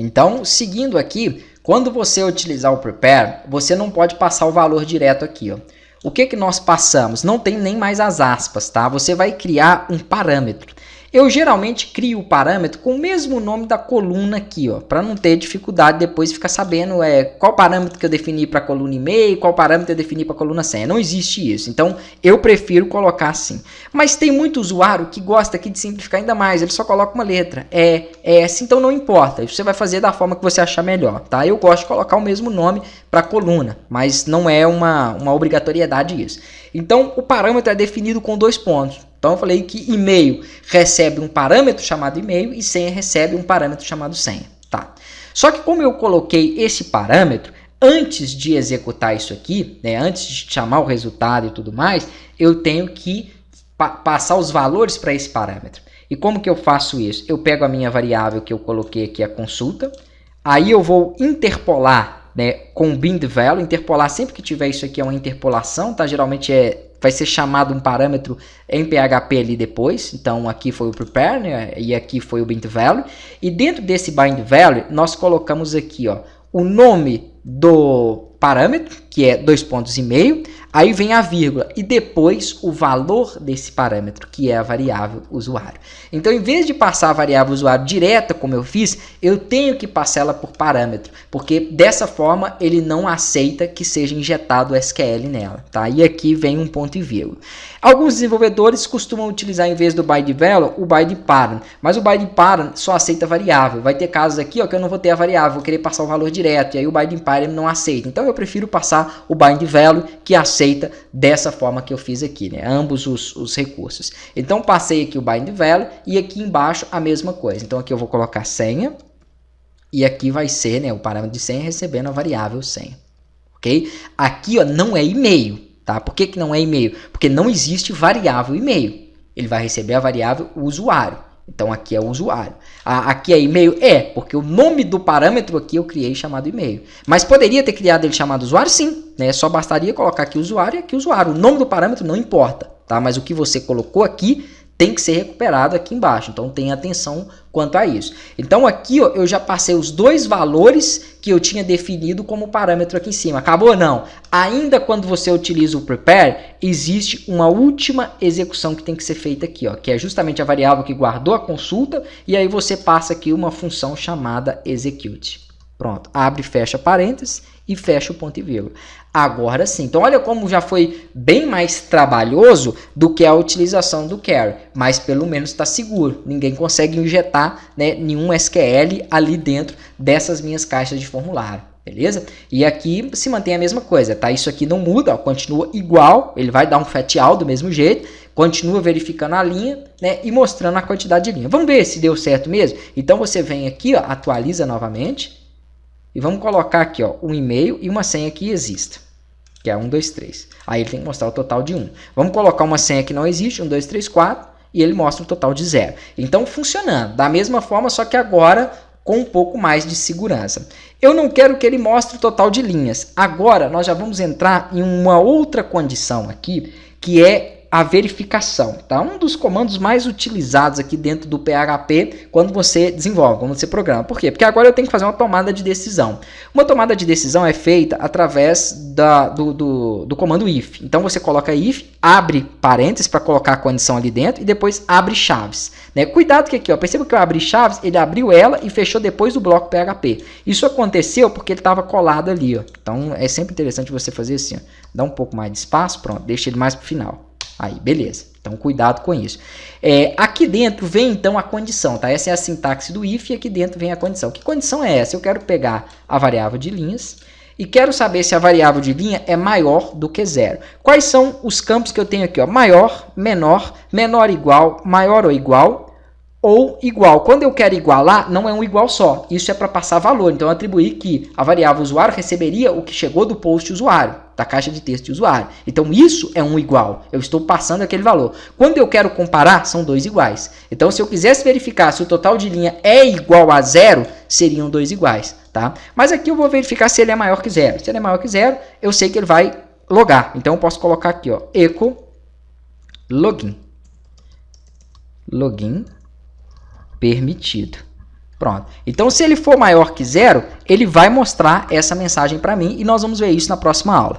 Então, seguindo aqui, quando você utilizar o prepare, você não pode passar o valor direto aqui, ó. O que nós passamos? Não tem nem mais as aspas, tá? Você vai criar um parâmetro. Eu geralmente crio o parâmetro com o mesmo nome da coluna aqui, ó, para não ter dificuldade depois de ficar sabendo qual parâmetro que eu defini para a coluna e-mail, qual parâmetro eu defini para a coluna senha. Não existe isso. Então, eu prefiro colocar assim. Mas tem muito usuário que gosta aqui de simplificar ainda mais. Ele só coloca uma letra. Assim, então não importa. Você vai fazer da forma que você achar melhor, tá? Eu gosto de colocar o mesmo nome para a coluna, mas não é uma obrigatoriedade isso. Então, o parâmetro é definido com 2 pontos. Então eu falei que e-mail recebe um parâmetro chamado e-mail e senha recebe um parâmetro chamado senha. Tá. Só que como eu coloquei esse parâmetro, antes de executar isso aqui, né, antes de chamar o resultado e tudo mais, eu tenho que passar os valores para esse parâmetro. E como que eu faço isso? Eu pego a minha variável que eu coloquei aqui, a consulta, aí eu vou interpolar, né, com bind value. Interpolar, sempre que tiver isso aqui é uma interpolação, tá? Geralmente vai ser chamado um parâmetro em PHP ali depois. Então aqui foi o prepare, né? E aqui foi o bind value. E dentro desse bind value nós colocamos aqui, ó, o nome do parâmetro, que é 2 pontos e meio, aí vem a vírgula e depois o valor desse parâmetro, que é a variável usuário. Então, em vez de passar a variável usuário direta, como eu fiz, eu tenho que passar ela por parâmetro, porque dessa forma ele não aceita que seja injetado o SQL nela, tá? E aqui vem um ponto e vírgula. Alguns desenvolvedores costumam utilizar, em vez do bind value, o bind parent, mas o bind parent só aceita variável. Vai ter casos aqui, ó, que eu não vou ter a variável, vou querer passar o valor direto, e aí o bind parent não aceita. Então, eu prefiro passar o bind value, que aceita dessa forma que eu fiz aqui, né? Ambos os recursos. Então, passei aqui o bind value e aqui embaixo a mesma coisa. Então, aqui eu vou colocar senha e aqui vai ser, né, o parâmetro de senha recebendo a variável senha, ok? Aqui, ó, não é e-mail, tá? Por que não é e-mail? Porque não existe variável e-mail. Ele vai receber a variável usuário. Então, aqui é o usuário. Aqui é e-mail? Porque o nome do parâmetro aqui eu criei chamado e-mail. Mas poderia ter criado ele chamado usuário? Sim. Né? Só bastaria colocar aqui usuário e aqui usuário. O nome do parâmetro não importa, tá? Mas o que você colocou aqui tem que ser recuperado aqui embaixo. Então, tenha atenção quanto a isso. Então, aqui ó, eu já passei os 2 valores que eu tinha definido como parâmetro aqui em cima. Acabou? Não. Ainda quando você utiliza o prepare, existe uma última execução que tem que ser feita aqui, ó, que é justamente a variável que guardou a consulta, e aí você passa aqui uma função chamada execute. Pronto. Abre e fecha parênteses e fecha o ponto e vírgula. Agora sim. Então, olha como já foi bem mais trabalhoso do que a utilização do carry. Mas pelo menos está seguro. Ninguém consegue injetar, né, nenhum SQL ali dentro dessas minhas caixas de formulário. Beleza? E aqui se mantém a mesma coisa, tá? Isso aqui não muda, ó, continua igual. Ele vai dar um fat all do mesmo jeito. Continua verificando a linha, né, e mostrando a quantidade de linha. Vamos ver se deu certo mesmo? Então, você vem aqui, ó, atualiza novamente. E vamos colocar aqui, ó, um e-mail e uma senha que exista, que é 1, 2, 3. Aí ele tem que mostrar o total de 1. Vamos colocar uma senha que não existe, 1, 2, 3, 4, e ele mostra o total de 0. Então, funcionando da mesma forma, só que agora com um pouco mais de segurança. Eu não quero que ele mostre o total de linhas. Agora, nós já vamos entrar em uma outra condição aqui, que é a verificação, tá? Um dos comandos mais utilizados aqui dentro do PHP quando você desenvolve, quando você programa. Por quê? Porque agora eu tenho que fazer uma tomada de decisão. Uma tomada de decisão é feita através do comando if. Então você coloca if, abre parênteses para colocar a condição ali dentro e depois abre chaves. Né? Cuidado que aqui, ó, perceba que eu abri chaves, ele abriu ela e fechou depois do bloco PHP. Isso aconteceu porque ele estava colado ali. Ó. Então é sempre interessante você fazer assim. Ó. Dá um pouco mais de espaço, pronto, deixa ele mais para o final. Aí, beleza. Então, cuidado com isso. Aqui dentro vem, então, a condição, tá? Essa é a sintaxe do if e aqui dentro vem a condição. Que condição é essa? Eu quero pegar a variável de linhas e quero saber se a variável de linha é maior do que 0. Quais são os campos que eu tenho aqui? Ó? Maior, menor, menor igual, maior ou igual. Quando eu quero igualar, não é um igual só. Isso é para passar valor. Então, eu atribuí que a variável usuário receberia o que chegou do post usuário, da caixa de texto de usuário. Então, isso é um igual. Eu estou passando aquele valor. Quando eu quero comparar, são 2 iguais. Então, se eu quisesse verificar se o total de linha é igual a 0, seriam 2 iguais. Tá? Mas aqui eu vou verificar se ele é maior que 0. Se ele é maior que 0, eu sei que ele vai logar. Então, eu posso colocar aqui, ó, echo login. Login permitido. Pronto. Então, se ele for maior que 0, ele vai mostrar essa mensagem para mim e nós vamos ver isso na próxima aula.